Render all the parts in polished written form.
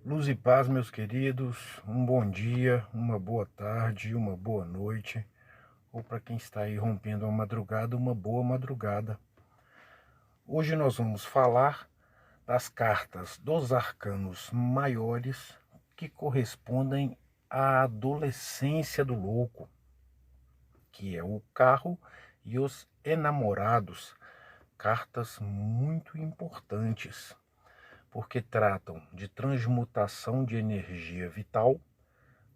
Luz e paz, meus queridos. Um bom dia, uma boa tarde, uma boa noite. Ou para quem está aí rompendo a madrugada, uma boa madrugada. Hoje nós vamos falar das cartas dos arcanos maiores que correspondem à adolescência do louco, que é o carro e os enamorados. Cartas muito importantes, porque tratam de transmutação de energia vital,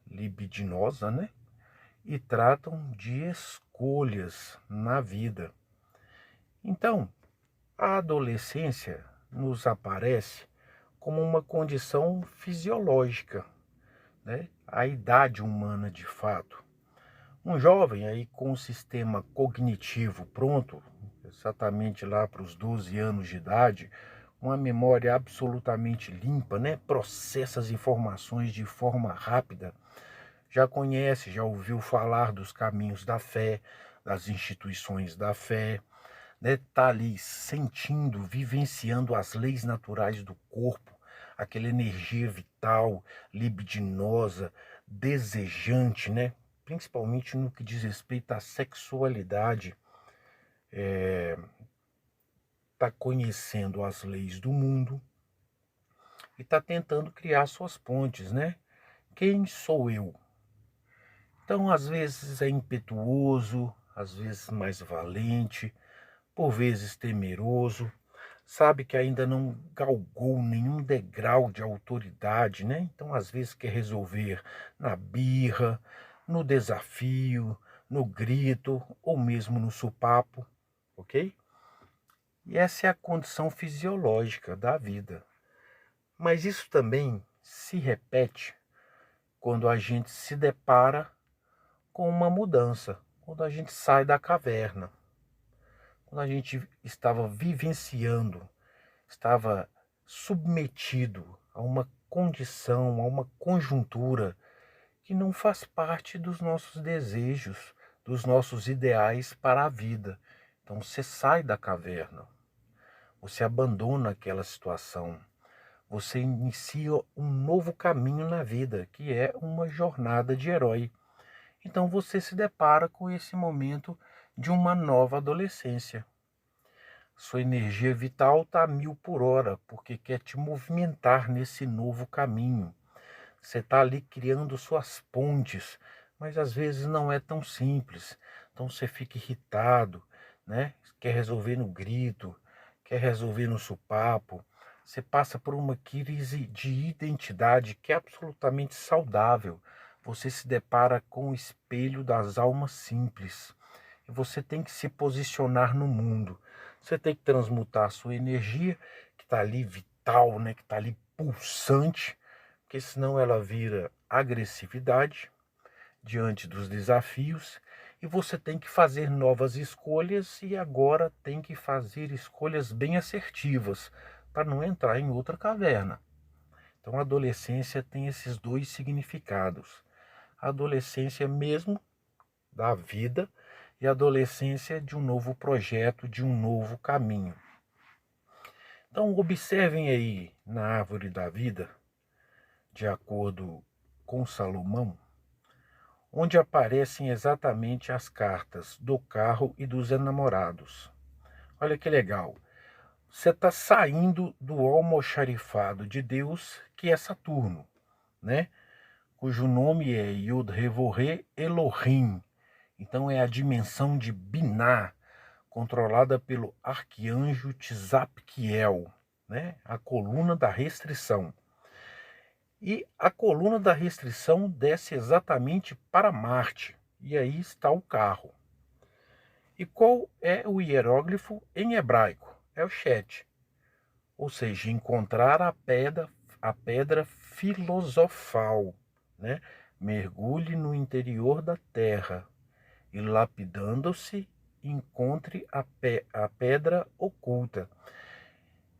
libidinosa, né? E tratam de escolhas na vida. Então, a adolescência nos aparece como uma condição fisiológica, né? A idade humana de fato. Um jovem aí com um sistema cognitivo pronto, exatamente lá para os 12 anos de idade, uma memória absolutamente limpa, né? Processa as informações de forma rápida, já conhece, já ouviu falar dos caminhos da fé, das instituições da fé, né? Tá ali sentindo, vivenciando as leis naturais do corpo, aquela energia vital, libidinosa, desejante, né? Principalmente no que diz respeito à sexualidade, está conhecendo as leis do mundo e está tentando criar suas pontes, né? Quem sou eu? Então, às vezes é impetuoso, às vezes mais valente, por vezes temeroso, sabe que ainda não galgou nenhum degrau de autoridade, né? Então, às vezes quer resolver na birra, no desafio, no grito ou mesmo no supapo, ok? E essa é a condição fisiológica da vida. Mas isso também se repete quando a gente se depara com uma mudança, quando a gente sai da caverna, quando a gente estava vivenciando, estava submetido a uma condição, a uma conjuntura que não faz parte dos nossos desejos, dos nossos ideais para a vida. Então você sai da caverna, você abandona aquela situação, você inicia um novo caminho na vida, que é uma jornada de herói. Então você se depara com esse momento de uma nova adolescência. Sua energia vital está a 1000 por hora, porque quer te movimentar nesse novo caminho. Você está ali criando suas pontes, mas às vezes não é tão simples. Então você fica irritado, né? Quer resolver no grito, quer resolver no supapo. Você passa por uma crise de identidade que é absolutamente saudável. Você se depara com o espelho das almas simples. E você tem que se posicionar no mundo. Você tem que transmutar a sua energia, que está ali vital, né? Que está ali pulsante, porque senão ela vira agressividade diante dos desafios e você tem que fazer novas escolhas e agora tem que fazer escolhas bem assertivas para não entrar em outra caverna. Então a adolescência tem esses dois significados. A adolescência mesmo da vida e a adolescência de um novo projeto, de um novo caminho. Então observem aí na árvore da vida, de acordo com Salomão, onde aparecem exatamente as cartas do carro e dos enamorados. Olha que legal. Você está saindo do almoxarifado de Deus, que é Saturno, né? Cujo nome é Yod-Heh-Vov-Heh Elohim. Então é a dimensão de Binah, controlada pelo arcanjo Tzapkiel, né? A coluna da restrição. E a coluna da restrição desce exatamente para Marte. E aí está o carro. E qual é o hieróglifo em hebraico? É o Shet. Ou seja, encontrar a pedra filosofal, né? Mergulhe no interior da terra e lapidando-se encontre a pedra oculta.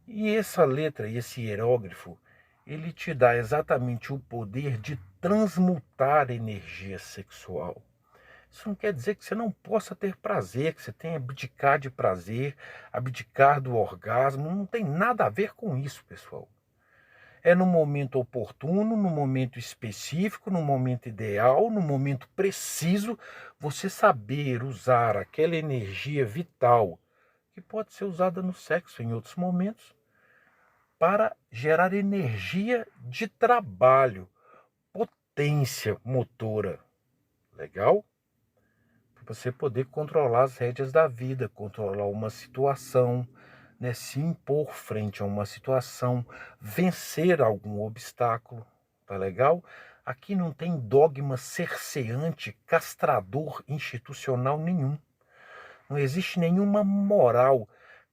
E essa letra, esse hieróglifo, ele te dá exatamente o poder de transmutar energia sexual. Isso não quer dizer que você não possa ter prazer, que você tenha abdicar de prazer, abdicar do orgasmo, não tem nada a ver com isso, pessoal. É no momento oportuno, no momento específico, no momento ideal, no momento preciso, você saber usar aquela energia vital, que pode ser usada no sexo em outros momentos, para gerar energia de trabalho, potência motora. Legal? Para você poder controlar as rédeas da vida, controlar uma situação, né, se impor frente a uma situação, vencer algum obstáculo, tá legal? Aqui não tem dogma cerceante, castrador institucional nenhum. Não existe nenhuma moral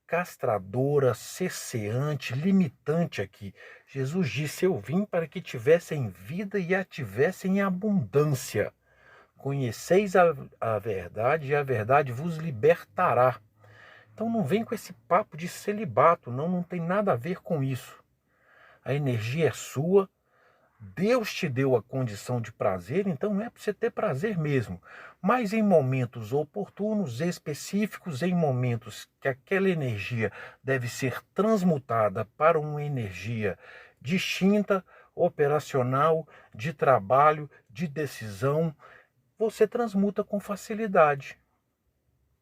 castradora, cerceante, limitante aqui. Jesus disse: eu vim para que tivessem vida e a tivessem em abundância. Conheceis a verdade e a verdade vos libertará. Então não vem com esse papo de celibato, não tem nada a ver com isso. A energia é sua, Deus te deu a condição de prazer, então é para você ter prazer mesmo. Mas em momentos oportunos, específicos, em momentos que aquela energia deve ser transmutada para uma energia distinta, operacional, de trabalho, de decisão, você transmuta com facilidade,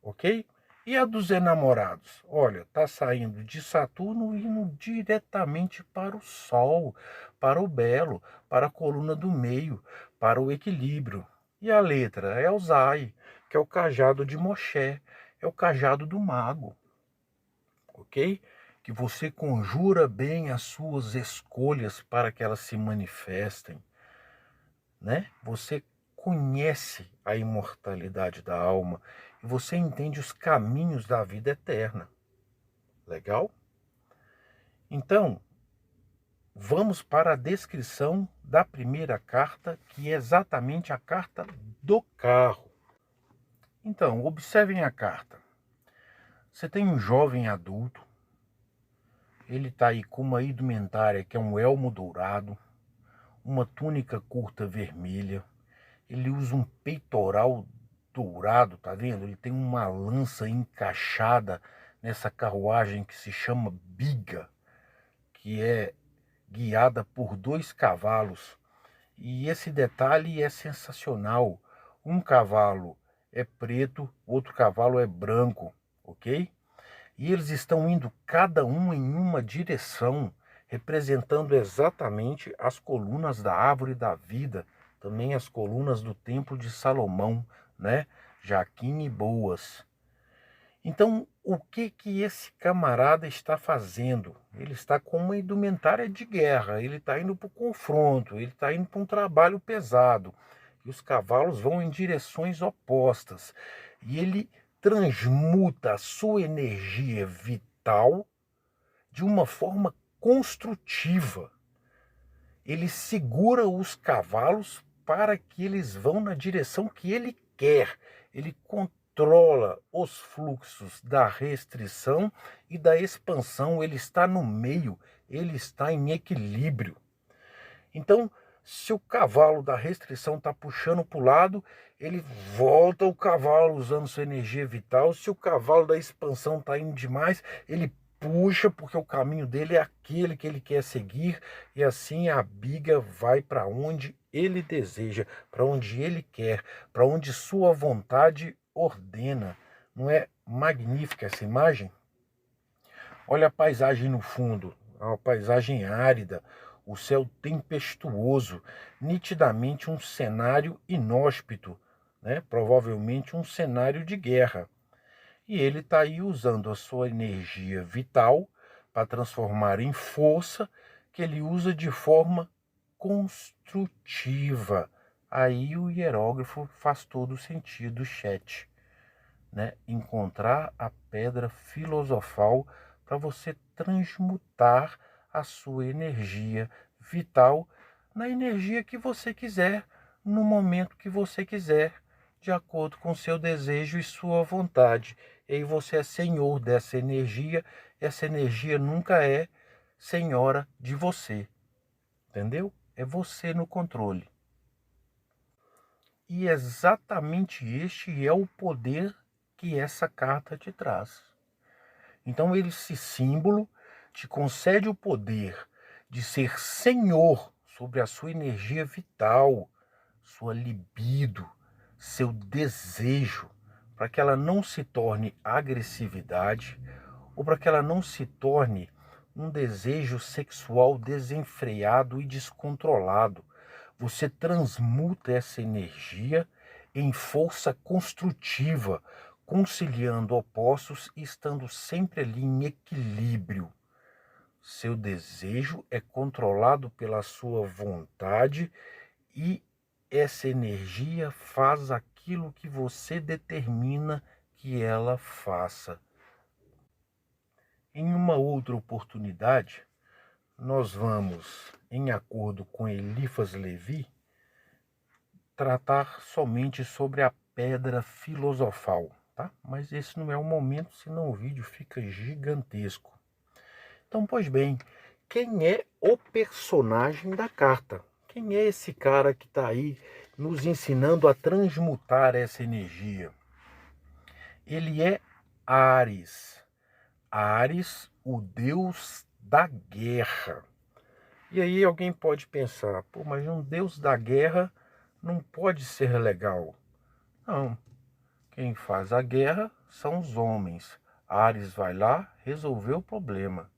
ok? E a dos enamorados? Olha, tá saindo de Saturno indo diretamente para o Sol, para o belo, para a coluna do meio, para o equilíbrio. E a letra é o Zai, que é o cajado de Moshe, é o cajado do mago, ok? Que você conjura bem as suas escolhas para que elas se manifestem, né? Você conhece a imortalidade da alma e você entende os caminhos da vida eterna. Legal? Então, vamos para a descrição da primeira carta, que é exatamente a carta do carro. Então, observem a carta. Você tem um jovem adulto, ele está aí com uma indumentária que é um elmo dourado, uma túnica curta vermelha, ele usa um peitoral dourado, tá vendo? Ele tem uma lança encaixada nessa carruagem que se chama biga, que é guiada por 2 cavalos. E esse detalhe é sensacional. Um cavalo é preto, outro cavalo é branco, ok? E eles estão indo cada um em uma direção, representando exatamente as colunas da árvore da vida, também as colunas do templo de Salomão, né? Jaquim e Boas. Então, o que esse camarada está fazendo? Ele está com uma indumentária de guerra, ele está indo para o confronto, ele está indo para um trabalho pesado. E os cavalos vão em direções opostas. E ele transmuta a sua energia vital de uma forma construtiva. Ele segura os cavalos para que eles vão na direção que ele quer. Ele controla os fluxos da restrição e da expansão. Ele está no meio, ele está em equilíbrio. Então, se o cavalo da restrição está puxando para o lado, ele volta o cavalo usando sua energia vital. Se o cavalo da expansão está indo demais, ele puxa, porque o caminho dele é aquele que ele quer seguir, e assim a biga vai para onde ele deseja, para onde ele quer, para onde sua vontade ordena. Não é magnífica essa imagem? Olha a paisagem no fundo, é uma paisagem árida, o céu tempestuoso, nitidamente um cenário inóspito, né? Provavelmente um cenário de guerra. E ele está aí usando a sua energia vital para transformar em força, que ele usa de forma construtiva. Aí o hierógrafo faz todo o sentido, chat, né? Encontrar a pedra filosofal para você transmutar a sua energia vital na energia que você quiser, no momento que você quiser, de acordo com seu desejo e sua vontade. E aí você é senhor dessa energia, essa energia nunca é senhora de você, entendeu? É você no controle. E exatamente este é o poder que essa carta te traz. Então esse símbolo te concede o poder de ser senhor sobre a sua energia vital, sua libido, seu desejo, para que ela não se torne agressividade ou para que ela não se torne um desejo sexual desenfreado e descontrolado. Você transmuta essa energia em força construtiva, conciliando opostos e estando sempre ali em equilíbrio. Seu desejo é controlado pela sua vontade e essa energia faz aquilo que você determina que ela faça. Em uma outra oportunidade, nós vamos, em acordo com Eliphas Levi, tratar somente sobre a pedra filosofal, tá? Mas esse não é o momento, senão o vídeo fica gigantesco. Então, pois bem, quem é o personagem da carta? Quem é esse cara que está aí nos ensinando a transmutar essa energia? Ele é Áries. Áries, o deus da guerra. E aí alguém pode pensar, pô, mas um deus da guerra não pode ser legal. Não, quem faz a guerra são os homens. Áries vai lá resolver o problema.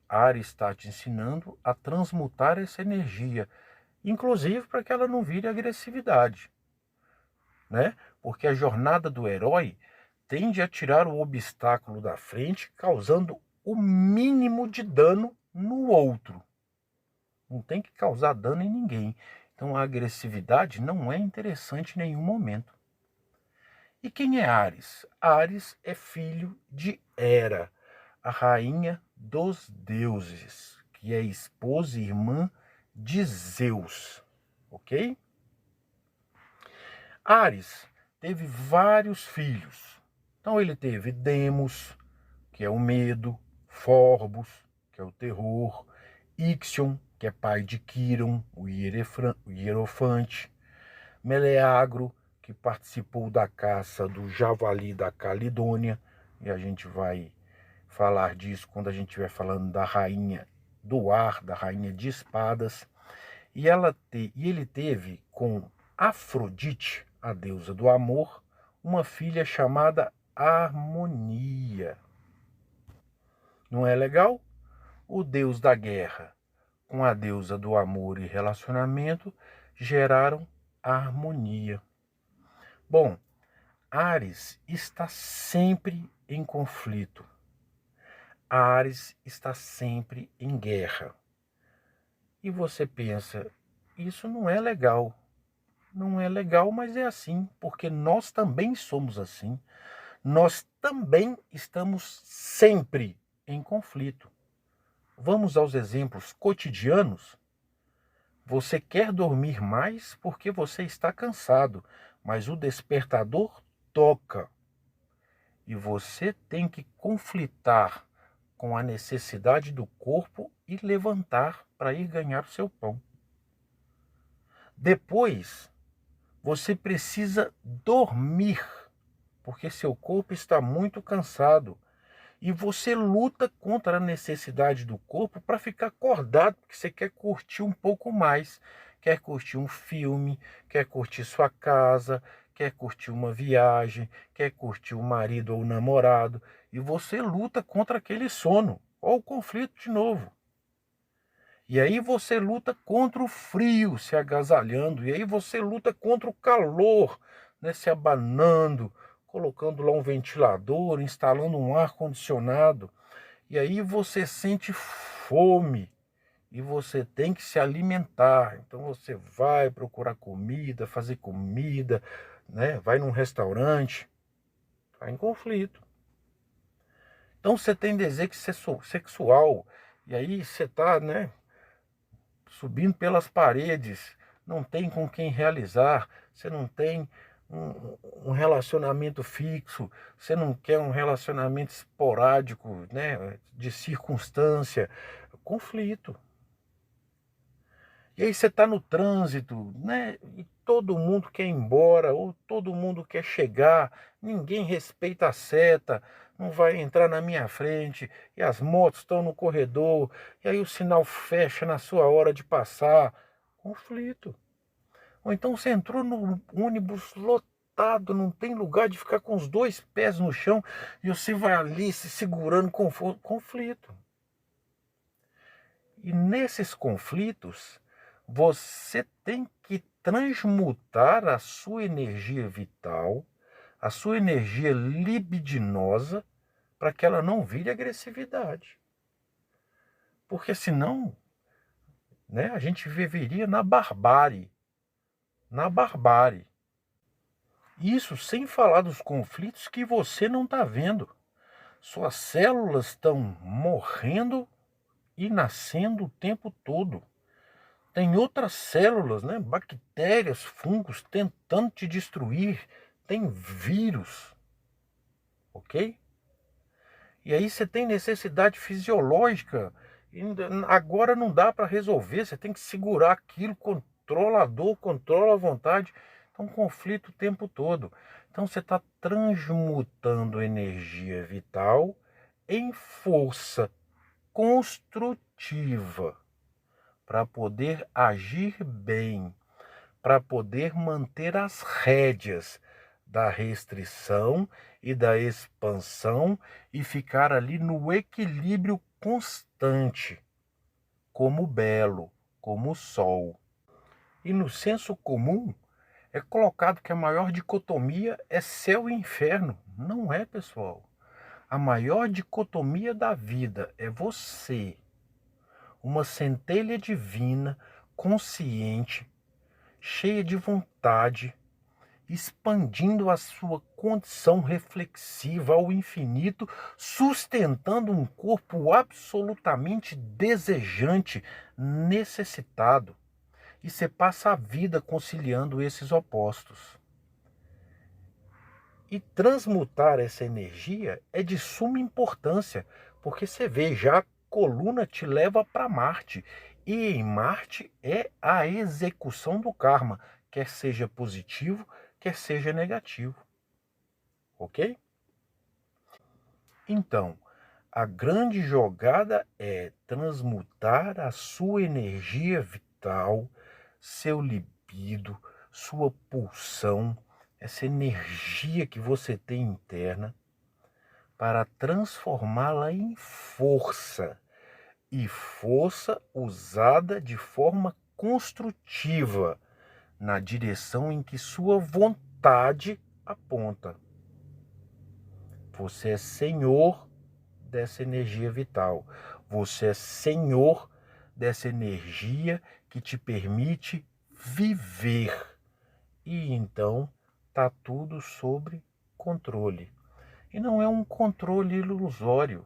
Áries está te ensinando a transmutar essa energia, inclusive para que ela não vire agressividade, né? Porque a jornada do herói tende a tirar o obstáculo da frente, causando o mínimo de dano no outro. Não tem que causar dano em ninguém. Então a agressividade não é interessante em nenhum momento. E quem é Áries? Áries é filho de Hera, a rainha dos deuses, que é esposa e irmã de Zeus, ok? Áries teve vários filhos. Então ele teve Demos, que é o medo, Forbos, que é o terror, Ixion, que é pai de Quiron, o hierofante, Meleagro, que participou da caça do javali da Calidônia, e a gente vai falar disso quando a gente estiver falando da rainha do ar, da rainha de espadas. E ele teve com Afrodite, a deusa do amor, uma filha chamada Harmonia. Não é legal? O deus da guerra com a deusa do amor e relacionamento geraram harmonia. Bom, Áries está sempre em conflito. Áries está sempre em guerra. E você pensa, isso não é legal. Não é legal, mas é assim, porque nós também somos assim. Nós também estamos sempre em conflito. Vamos aos exemplos cotidianos? Você quer dormir mais porque você está cansado, mas o despertador toca. E você tem que conflitar com a necessidade do corpo e levantar para ir ganhar o seu pão. Depois, você precisa dormir, porque seu corpo está muito cansado. E você luta contra a necessidade do corpo para ficar acordado, porque você quer curtir um pouco mais. Quer curtir um filme, quer curtir sua casa, quer curtir uma viagem, quer curtir o marido ou o namorado. E você luta contra aquele sono. Olha o conflito de novo. E aí você luta contra o frio, se agasalhando. E aí você luta contra o calor, né, se abanando, colocando lá um ventilador, instalando um ar-condicionado. E aí você sente fome e você tem que se alimentar. Então você vai procurar comida, fazer comida, né? Vai num restaurante, está em conflito. Então você tem desejo sexual e aí você está, né, subindo pelas paredes, não tem com quem realizar, você não tem um relacionamento fixo, você não quer um relacionamento esporádico, né, de circunstância, conflito. E aí você está no trânsito, né, e todo mundo quer ir embora, ou todo mundo quer chegar, ninguém respeita a seta, não vai entrar na minha frente, e as motos estão no corredor, e aí o sinal fecha na sua hora de passar. Conflito. Ou então você entrou no ônibus lotado, não tem lugar de ficar com os dois pés no chão, e você vai ali se segurando com conflito. E nesses conflitos, você tem que transmutar a sua energia vital, a sua energia libidinosa, para que ela não vire agressividade. Porque senão, né, a gente viveria na barbárie. Na barbárie. Isso sem falar dos conflitos que você não está vendo. Suas células estão morrendo e nascendo o tempo todo. Tem outras células, né, bactérias, fungos, tentando te destruir. Tem vírus, ok? E aí você tem necessidade fisiológica. Agora não dá para resolver, você tem que segurar aquilo, controla a dor, controla a vontade. Então, conflito o tempo todo. Então, você está transmutando energia vital em força construtiva para poder agir bem, para poder manter as rédeas da restrição e da expansão e ficar ali no equilíbrio constante, como o belo, como o sol. E no senso comum é colocado que a maior dicotomia é céu e inferno. Não é, pessoal. A maior dicotomia da vida é você, uma centelha divina, consciente, cheia de vontade, expandindo a sua condição reflexiva ao infinito, sustentando um corpo absolutamente desejante, necessitado. E você passa a vida conciliando esses opostos. E transmutar essa energia é de suma importância, porque você vê, já a coluna te leva para Marte. E em Marte é a execução do karma, quer seja positivo, quer seja negativo. Ok? Então, a grande jogada é transmutar a sua energia vital, seu libido, sua pulsão, essa energia que você tem interna, para transformá-la em força. E força usada de forma construtiva, na direção em que sua vontade aponta. Você é senhor dessa energia vital. Você é senhor dessa energia que te permite viver. E então está tudo sob controle. E não é um controle ilusório.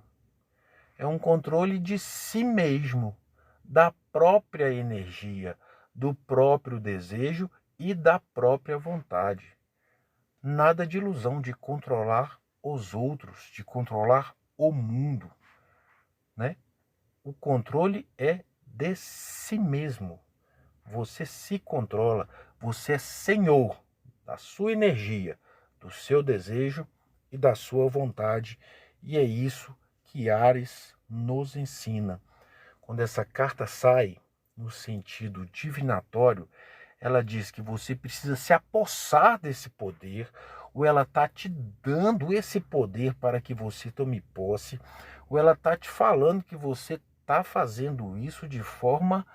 É um controle de si mesmo, da própria energia, do próprio desejo e da própria vontade. Nada de ilusão de controlar os outros, de controlar o mundo, né? O controle é de si mesmo. Você se controla, você é senhor da sua energia, do seu desejo e da sua vontade. E é isso que Ares nos ensina. Quando essa carta sai no sentido divinatório, ela diz que você precisa se apossar desse poder, ou ela está te dando esse poder para que você tome posse, ou ela está te falando que você está fazendo isso de forma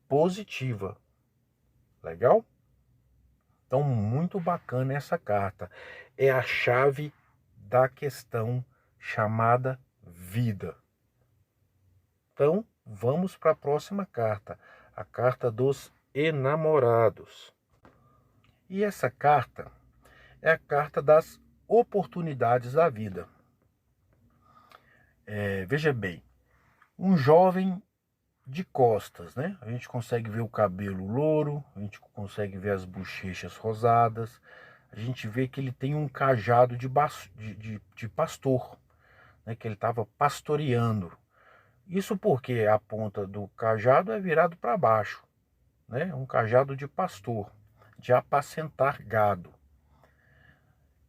positiva. Legal? Então, muito bacana essa carta. É a chave da questão chamada vida. Então, vamos para a próxima carta, a carta dos enamorados. E essa carta é a carta das oportunidades da vida. Veja bem, um jovem de costas, né? A gente consegue ver o cabelo louro, a gente consegue ver as bochechas rosadas, a gente vê que ele tem um cajado de pastor, né? Que ele estava pastoreando. Isso porque a ponta do cajado é virado para baixo, né? Um cajado de pastor, de apacentar gado.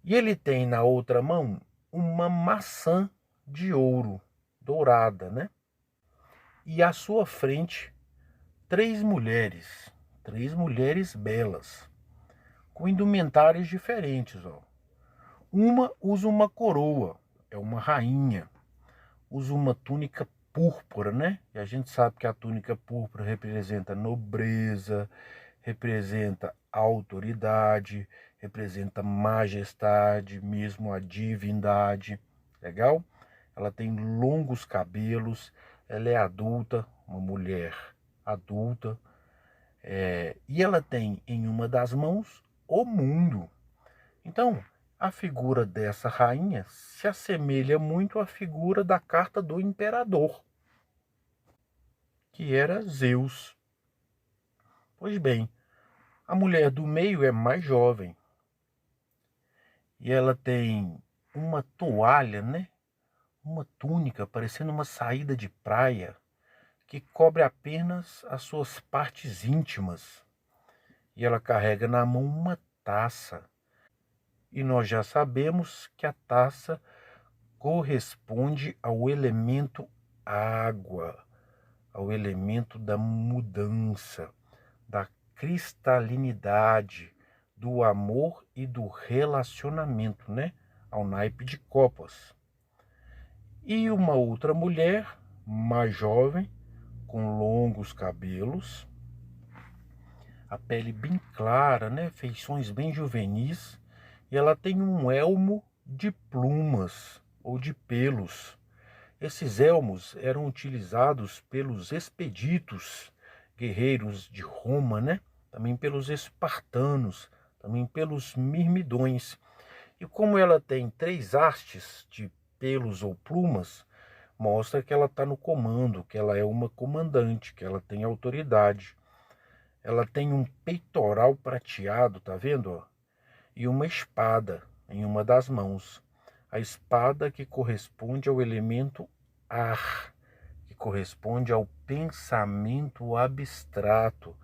E ele tem na outra mão uma maçã de ouro dourada, né? E à sua frente, três mulheres belas, com indumentários diferentes, ó. Uma usa uma coroa, é uma rainha, usa uma túnica púrpura, né? E a gente sabe que a túnica púrpura representa nobreza, representa autoridade, representa majestade, mesmo a divindade. Legal? Ela tem longos cabelos, ela é adulta, uma mulher adulta, e ela tem em uma das mãos o mundo. Então, a figura dessa rainha se assemelha muito à figura da carta do imperador, que era Zeus. Pois bem, a mulher do meio é mais jovem e ela tem uma toalha, né? Uma túnica parecendo uma saída de praia que cobre apenas as suas partes íntimas. E ela carrega na mão uma taça. E nós já sabemos que a taça corresponde ao elemento água, ao elemento da mudança, da cristalinidade, do amor e do relacionamento, né? Ao naipe de copas. E uma outra mulher, mais jovem, com longos cabelos, a pele bem clara, né? Feições bem juvenis, e ela tem um elmo de plumas ou de pelos. Esses elmos eram utilizados pelos expeditos, guerreiros de Roma, né? Também pelos espartanos, também pelos mirmidões. E como ela tem três hastes de pelos ou plumas, mostra que ela está no comando, que ela é uma comandante, que ela tem autoridade. Ela tem um peitoral prateado, tá vendo? Ó? E uma espada em uma das mãos. A espada que corresponde ao elemento ar, que corresponde ao pensamento abstrato,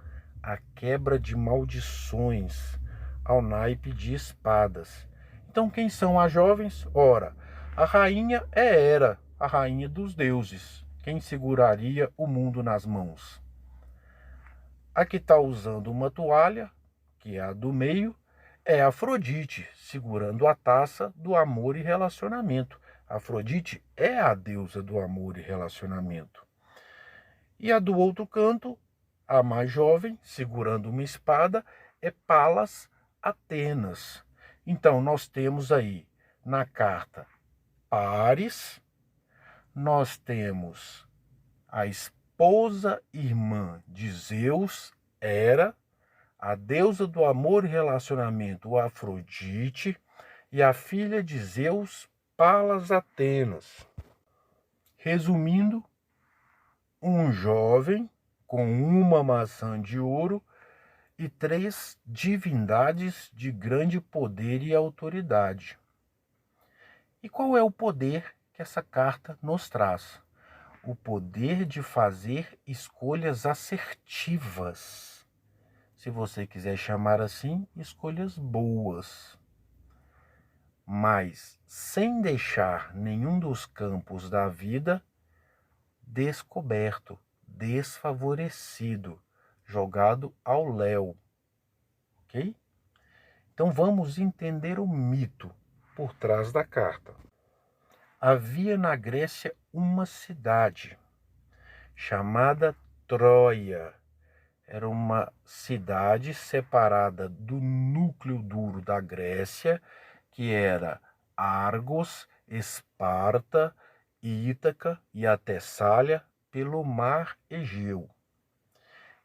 à quebra de maldições, ao naipe de espadas. Então, quem são as jovens? Ora, a rainha é Hera, a rainha dos deuses, quem seguraria o mundo nas mãos. A que está usando uma toalha, que é a do meio, é Afrodite, segurando a taça do amor e relacionamento. Afrodite é a deusa do amor e relacionamento. E a do outro canto, a mais jovem, segurando uma espada, é Palas Atenas. Então, nós temos aí na carta Ares, nós temos a esposa irmã de Zeus, Hera, a deusa do amor e relacionamento, Afrodite, e a filha de Zeus, Palas Atenas. Resumindo, um jovem com uma maçã de ouro e três divindades de grande poder e autoridade. E qual é o poder que essa carta nos traz? O poder de fazer escolhas assertivas. Se você quiser chamar assim, escolhas boas. Mas sem deixar nenhum dos campos da vida descoberto, desfavorecido, jogado ao léu. Ok? Então vamos entender o mito por trás da carta. Havia na Grécia uma cidade chamada Troia. Era uma cidade separada do núcleo duro da Grécia, que era Argos, Esparta, Ítaca e a Tessália, pelo mar Egeu.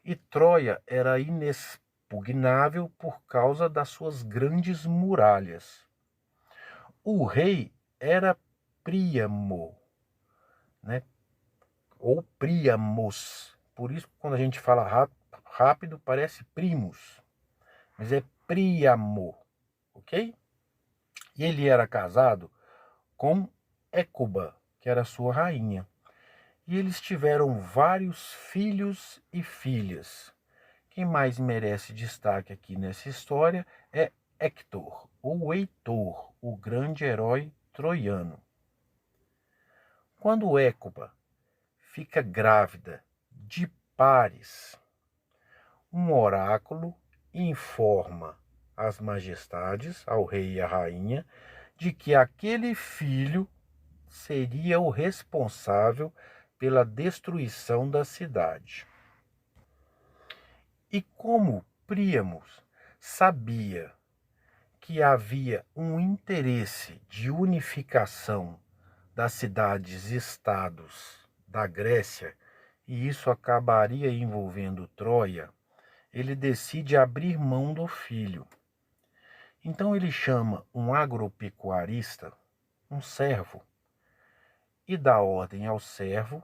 E Troia era inexpugnável por causa das suas grandes muralhas. O rei era Príamo, né? Ou Príamos. Por isso, quando a gente fala rápido, parece primos, mas é Príamo, ok? E ele era casado com Écuba, que era sua rainha. E eles tiveram vários filhos e filhas. Quem mais merece destaque aqui nessa história é Héctor, ou Heitor, o grande herói troiano. Quando Hécuba fica grávida de Paris, um oráculo informa as majestades, ao rei e à rainha, de que aquele filho seria o responsável pela destruição da cidade. E como Príamo sabia que havia um interesse de unificação das cidades-estados da Grécia, e isso acabaria envolvendo Troia, ele decide abrir mão do filho. Então ele chama um agropecuarista, um servo, e dá ordem ao servo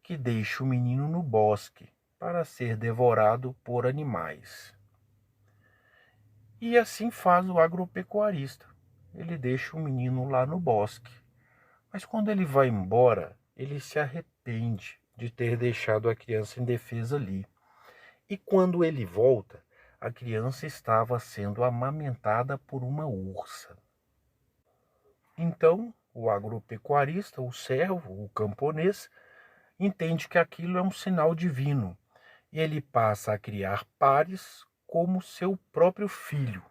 que deixe o menino no bosque para ser devorado por animais. E assim faz o agropecuarista. Ele deixa o menino lá no bosque. Mas quando ele vai embora, ele se arrepende de ter deixado a criança indefesa ali. E quando ele volta, a criança estava sendo amamentada por uma ursa. Então, o agropecuarista, o servo, o camponês, entende que aquilo é um sinal divino. E ele passa a criar Paris como seu próprio filho.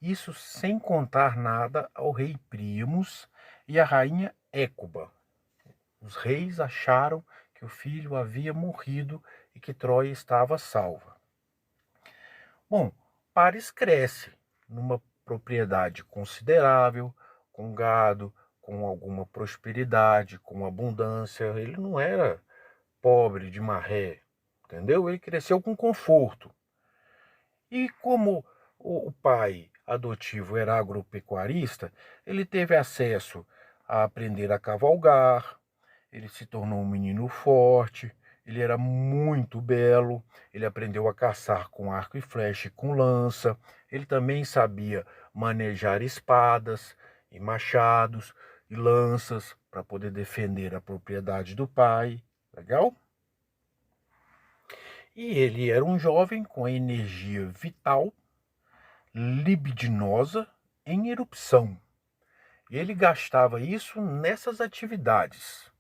Isso sem contar nada ao rei Príamo e à rainha Hécuba. Os reis acharam que o filho havia morrido e que Troia estava salva. Bom, Paris cresce numa propriedade considerável, com gado, com alguma prosperidade, com abundância. Ele não era pobre de marré, entendeu? Ele cresceu com conforto. E como o pai adotivo era agropecuarista, ele teve acesso a aprender a cavalgar, ele se tornou um menino forte, ele era muito belo, ele aprendeu a caçar com arco e flecha e com lança, ele também sabia manejar espadas e machados e lanças para poder defender a propriedade do pai. Legal? E ele era um jovem com energia vital, libidinosa, em erupção. E ele gastava isso nessas atividades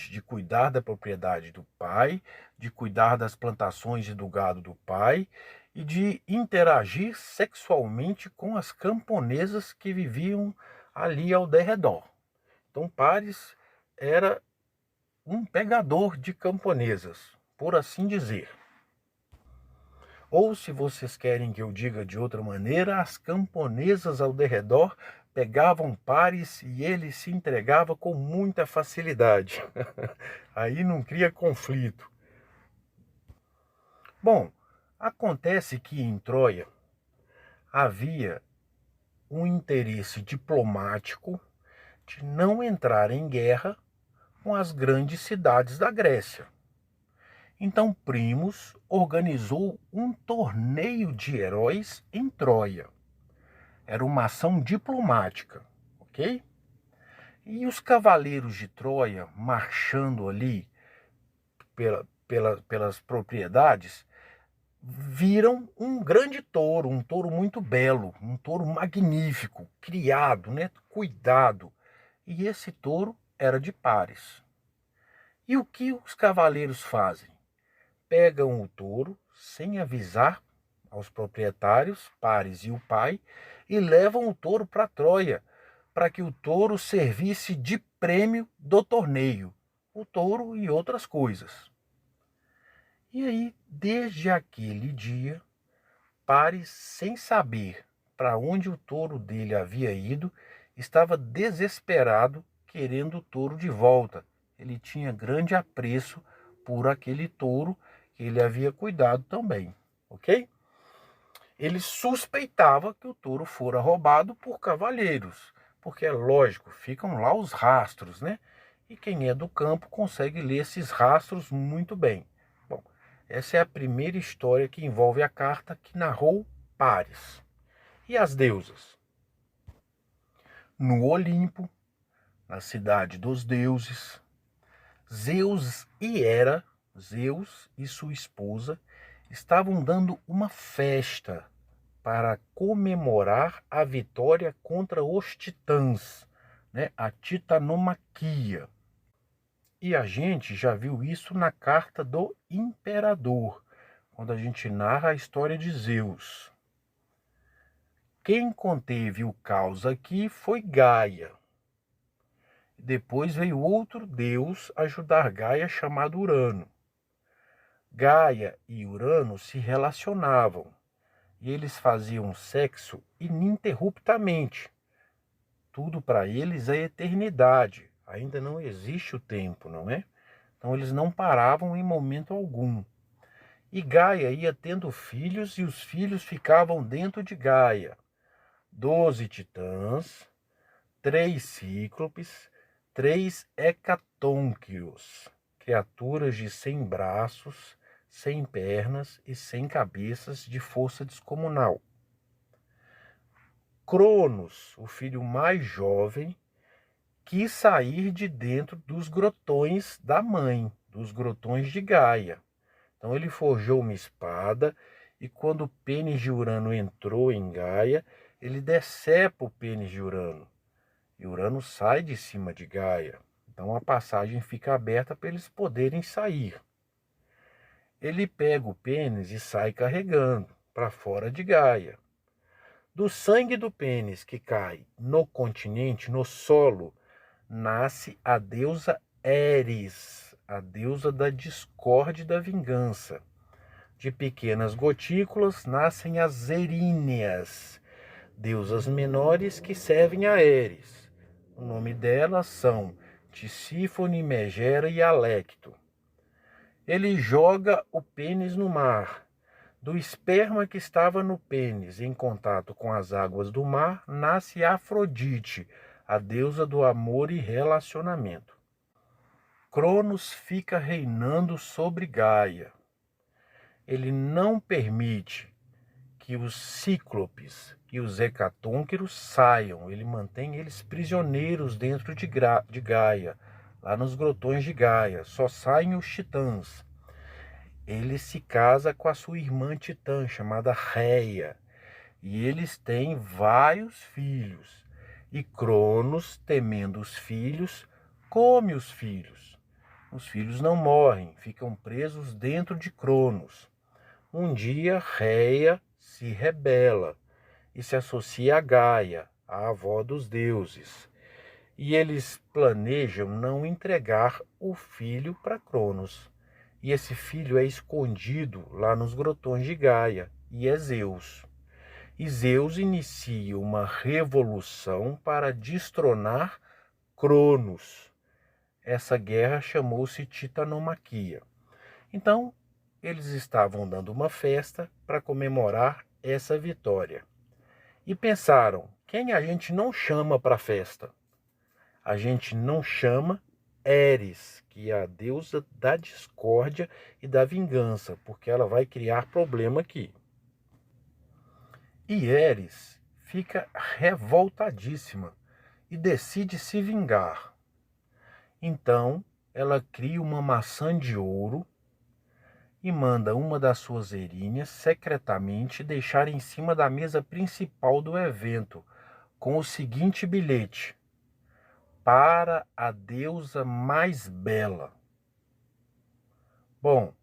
de cuidar da propriedade do pai, de cuidar das plantações e do gado do pai e de interagir sexualmente com as camponesas que viviam ali ao derredor. Então Paris era um pegador de camponesas, por assim dizer. Ou, se vocês querem que eu diga de outra maneira, as camponesas ao derredor pegavam Paris e ele se entregava com muita facilidade. Aí não cria conflito. Bom, acontece que em Troia havia um interesse diplomático de não entrar em guerra com as grandes cidades da Grécia. Então Primos organizou um torneio de heróis em Troia. Era uma ação diplomática, ok? E os cavaleiros de Troia, marchando ali pelas propriedades, viram um grande touro, um touro muito belo, um touro magnífico, criado, né, cuidado. E esse touro era de Paris. E o que os cavaleiros fazem? Pegam o touro sem avisar aos proprietários, Paris e o pai, e levam o touro para Troia, para que o touro servisse de prêmio do torneio, o touro e outras coisas. E aí, desde aquele dia, Paris, sem saber para onde o touro dele havia ido, estava desesperado, querendo o touro de volta. Ele tinha grande apreço por aquele touro que ele havia cuidado também, ok? Ele suspeitava que o touro fora roubado por cavalheiros, porque é lógico, ficam lá os rastros, né? E quem é do campo consegue ler esses rastros muito bem. Bom, essa é a primeira história que envolve a carta que narrou Paris. E as deusas? No Olimpo, na cidade dos deuses, Zeus e Hera, Zeus e sua esposa, estavam dando uma festa para comemorar a vitória contra os titãs, né? A titanomaquia. E a gente já viu isso na carta do imperador, quando a gente narra a história de Zeus. Quem conteve o caos aqui foi Gaia. Depois veio outro deus ajudar Gaia, chamado Urano. Gaia e Urano se relacionavam e eles faziam sexo ininterruptamente. Tudo para eles é eternidade, ainda não existe o tempo, não é? Então eles não paravam em momento algum. E Gaia ia tendo filhos e os filhos ficavam dentro de Gaia. 12 titãs, 3 cíclopes, 3 hecatônquios, criaturas de 100 braços, 100 pernas e 100 cabeças de força descomunal. Cronos, o filho mais jovem, quis sair de dentro dos grotões da mãe, dos grotões de Gaia. Então ele forjou uma espada e quando o pênis de Urano entrou em Gaia, ele decepa o pênis de Urano. E Urano sai de cima de Gaia. Então a passagem fica aberta para eles poderem sair. Ele pega o pênis e sai carregando para fora de Gaia. Do sangue do pênis que cai no continente, no solo, nasce a deusa Eris, a deusa da discórdia e da vingança. De pequenas gotículas nascem as Eríneas, deusas menores que servem a Eris. O nome delas são Tisífone, Megera e Alecto. Ele joga o pênis no mar. Do esperma que estava no pênis, em contato com as águas do mar, nasce Afrodite, a deusa do amor e relacionamento. Cronos fica reinando sobre Gaia. Ele não permite que os cíclopes e os hecatônquiros saiam. Ele mantém eles prisioneiros dentro de Gaia, lá nos grotões de Gaia. Só saem os titãs. Ele se casa com a sua irmã titã, chamada Reia. E eles têm vários filhos. E Cronos, temendo os filhos, come os filhos. Os filhos não morrem, ficam presos dentro de Cronos. Um dia, Reia se rebela e se associa a Gaia, a avó dos deuses. E eles planejam não entregar o filho para Cronos. E esse filho é escondido lá nos grotões de Gaia, e é Zeus. E Zeus inicia uma revolução para destronar Cronos. Essa guerra chamou-se Titanomaquia. Então, eles estavam dando uma festa para comemorar essa vitória. E pensaram, quem a gente não chama para a festa? A gente não chama Eris, que é a deusa da discórdia e da vingança, porque ela vai criar problema aqui. E Eris fica revoltadíssima e decide se vingar. Então, ela cria uma maçã de ouro e manda uma das suas erinhas secretamente deixar em cima da mesa principal do evento, com o seguinte bilhete: para a deusa mais bela. Bom,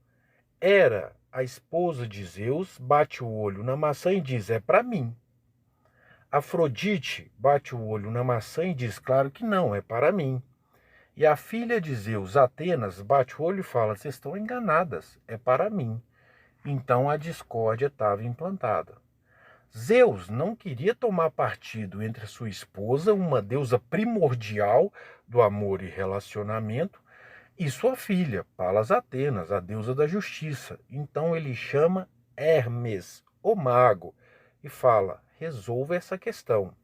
Hera, a esposa de Zeus, bate o olho na maçã e diz, é para mim. Afrodite bate o olho na maçã e diz, claro que não, é para mim. E a filha de Zeus, Atenas, bate o olho e fala, vocês estão enganadas, é para mim. Então a discórdia estava implantada. Zeus não queria tomar partido entre sua esposa, uma deusa primordial do amor e relacionamento, e sua filha, Palas Atenas, a deusa da justiça. Então ele chama Hermes, o mago, e fala, resolva essa questão.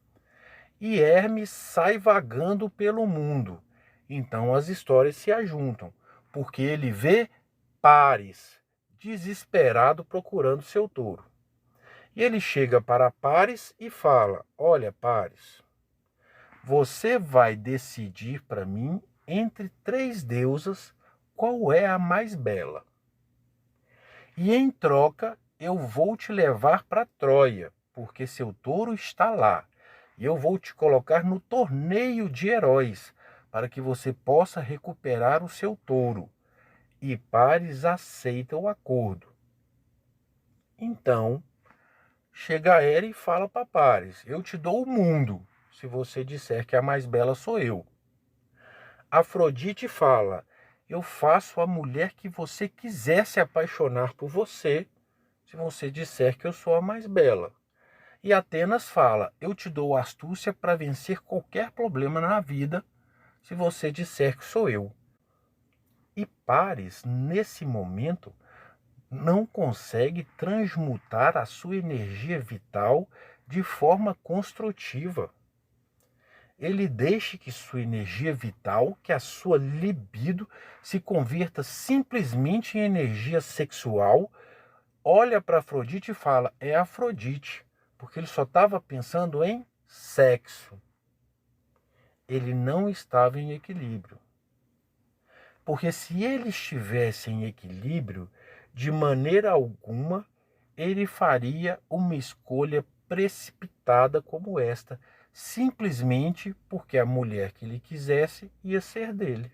E Hermes sai vagando pelo mundo. Então as histórias se ajuntam, porque ele vê Paris, desesperado procurando seu touro. E ele chega para Paris e fala, olha Paris, você vai decidir para mim entre 3 deusas qual é a mais bela. E em troca eu vou te levar para Troia, porque seu touro está lá. E eu vou te colocar no torneio de heróis, para que você possa recuperar o seu touro. E Paris aceita o acordo. Então, chega Hera e fala para Paris: eu te dou o mundo, se você disser que a mais bela sou eu. Afrodite fala: eu faço a mulher que você quiser se apaixonar por você, se você disser que eu sou a mais bela. E Atenas fala: eu te dou astúcia para vencer qualquer problema na vida, se você disser que sou eu. E Paris, nesse momento, não consegue transmutar a sua energia vital de forma construtiva. Ele deixa que sua energia vital, que a sua libido, se converta simplesmente em energia sexual, olha para Afrodite e fala: é Afrodite, porque ele só estava pensando em sexo. Ele não estava em equilíbrio. Porque se ele estivesse em equilíbrio, de maneira alguma ele faria uma escolha precipitada como esta, simplesmente porque a mulher que ele quisesse ia ser dele.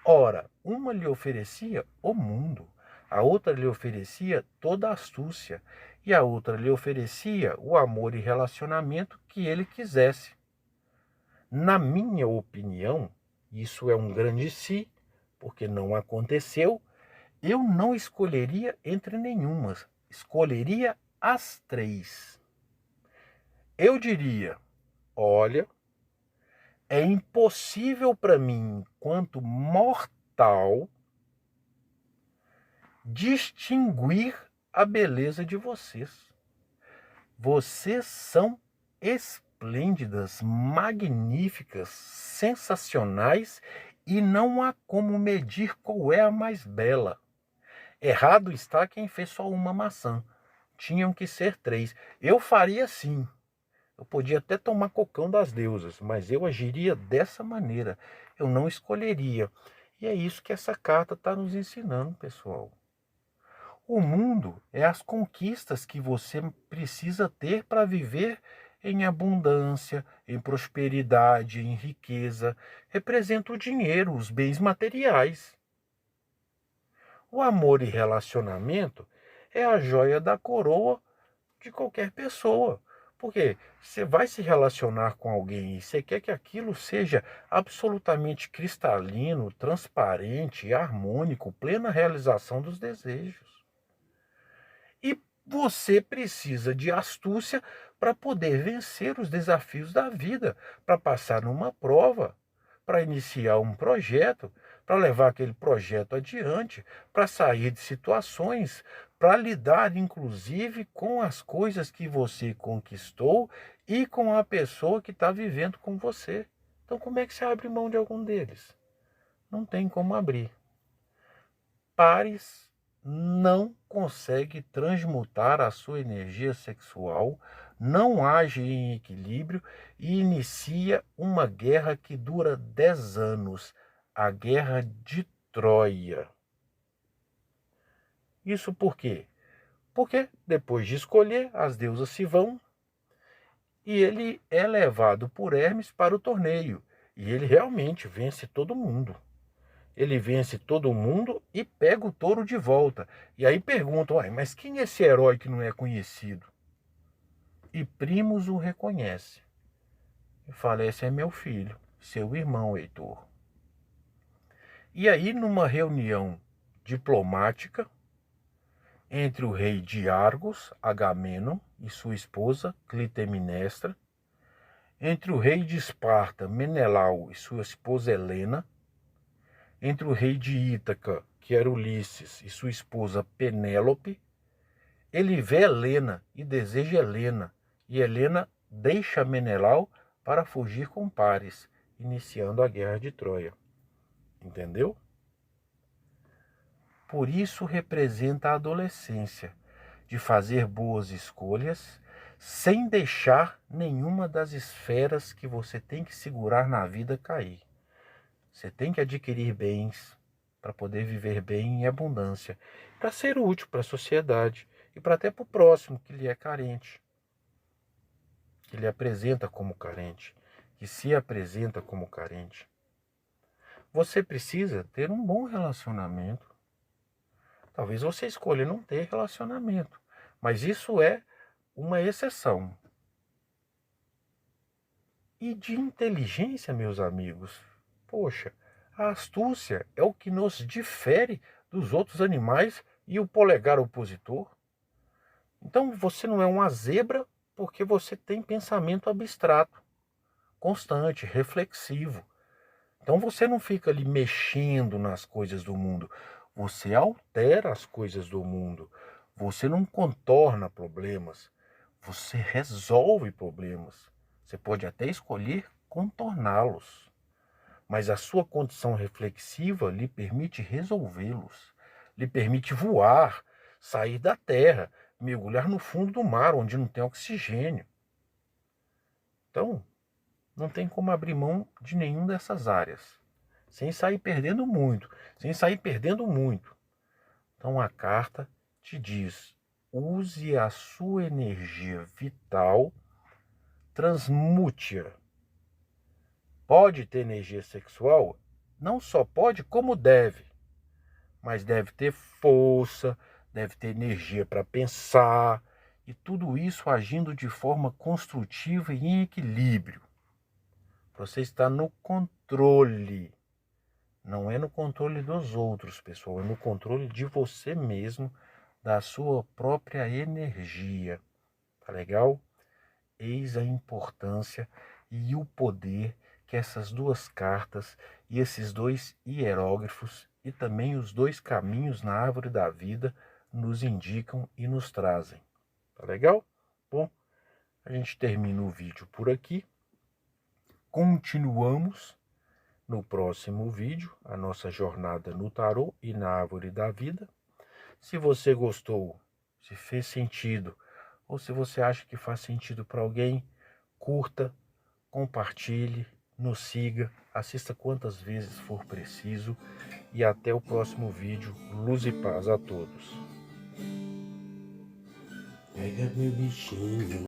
Ora, uma lhe oferecia o mundo, a outra lhe oferecia toda a astúcia, e a outra lhe oferecia o amor e relacionamento que ele quisesse. Na minha opinião, isso é um grande si, porque não aconteceu, eu não escolheria entre nenhuma, escolheria as três. Eu diria: olha, é impossível para mim, enquanto mortal, distinguir a beleza de vocês. Vocês são esplêndidas, magníficas, sensacionais e não há como medir qual é a mais bela. Errado está quem fez só uma maçã. Tinham que ser três. Eu faria assim. Eu podia até tomar cocão das deusas, mas eu agiria dessa maneira. Eu não escolheria. E é isso que essa carta está nos ensinando, pessoal. O mundo é as conquistas que você precisa ter para viver em abundância, em prosperidade, em riqueza. Representa o dinheiro, os bens materiais. O amor e relacionamento é a joia da coroa de qualquer pessoa. Porque você vai se relacionar com alguém e você quer que aquilo seja absolutamente cristalino, transparente, harmônico, plena realização dos desejos. E você precisa de astúcia para poder vencer os desafios da vida, para passar numa prova, para iniciar um projeto, para levar aquele projeto adiante, para sair de situações, para lidar inclusive com as coisas que você conquistou e com a pessoa que está vivendo com você. Então, como é que você abre mão de algum deles? Não tem como abrir. Pares não consegue transmutar a sua energia sexual, não age em equilíbrio e inicia uma guerra que dura 10 anos, a Guerra de Troia. Isso por quê? Porque depois de escolher, as deusas se vão e ele é levado por Hermes para o torneio. E ele realmente vence todo mundo. Ele vence todo mundo e pega o touro de volta. E aí perguntam: mas quem é esse herói que não é conhecido? E Primos o reconhece. E fala: esse é meu filho, seu irmão Heitor. E aí, numa reunião diplomática entre o rei de Argos, Agamenon, e sua esposa, Clitemnestra, entre o rei de Esparta, Menelau, e sua esposa Helena, entre o rei de Ítaca, que era Ulisses, e sua esposa Penélope, ele vê Helena e deseja Helena, e Helena deixa Menelau para fugir com Paris, iniciando a Guerra de Troia. Entendeu? Por isso representa a adolescência, de fazer boas escolhas, sem deixar nenhuma das esferas que você tem que segurar na vida cair. Você tem que adquirir bens para poder viver bem em abundância, para ser útil para a sociedade e para até para o próximo que lhe é carente, que lhe apresenta como carente, que se apresenta como carente. Você precisa ter um bom relacionamento. Talvez você escolha não ter relacionamento, mas isso é uma exceção. E de inteligência, meus amigos, poxa, a astúcia é o que nos difere dos outros animais e o polegar opositor. Então você não é uma zebra porque você tem pensamento abstrato, constante, reflexivo. Então você não fica ali mexendo nas coisas do mundo, você altera as coisas do mundo. Você não contorna problemas, você resolve problemas. Você pode até escolher contorná-los, mas a sua condição reflexiva lhe permite resolvê-los, lhe permite voar, sair da terra, mergulhar no fundo do mar, onde não tem oxigênio. Então, não tem como abrir mão de nenhuma dessas áreas, sem sair perdendo muito, Então a carta te diz, use a sua energia vital, transmute-a. Pode ter energia sexual? Não só pode, como deve. Mas deve ter força, deve ter energia para pensar, e tudo isso agindo de forma construtiva e em equilíbrio. Você está no controle. Não é no controle dos outros, pessoal. É no controle de você mesmo, da sua própria energia. Tá legal? Eis a importância e o poder que essas duas cartas e esses dois hierógrafos e também os dois caminhos na árvore da vida nos indicam e nos trazem. Tá legal? Bom, a gente termina o vídeo por aqui. Continuamos no próximo vídeo a nossa jornada no tarô e na árvore da vida. Se você gostou, se fez sentido, ou se você acha que faz sentido para alguém, curta, compartilhe, nos siga, assista quantas vezes for preciso e até o próximo vídeo. Luz e paz a todos. Pega meu bichinho.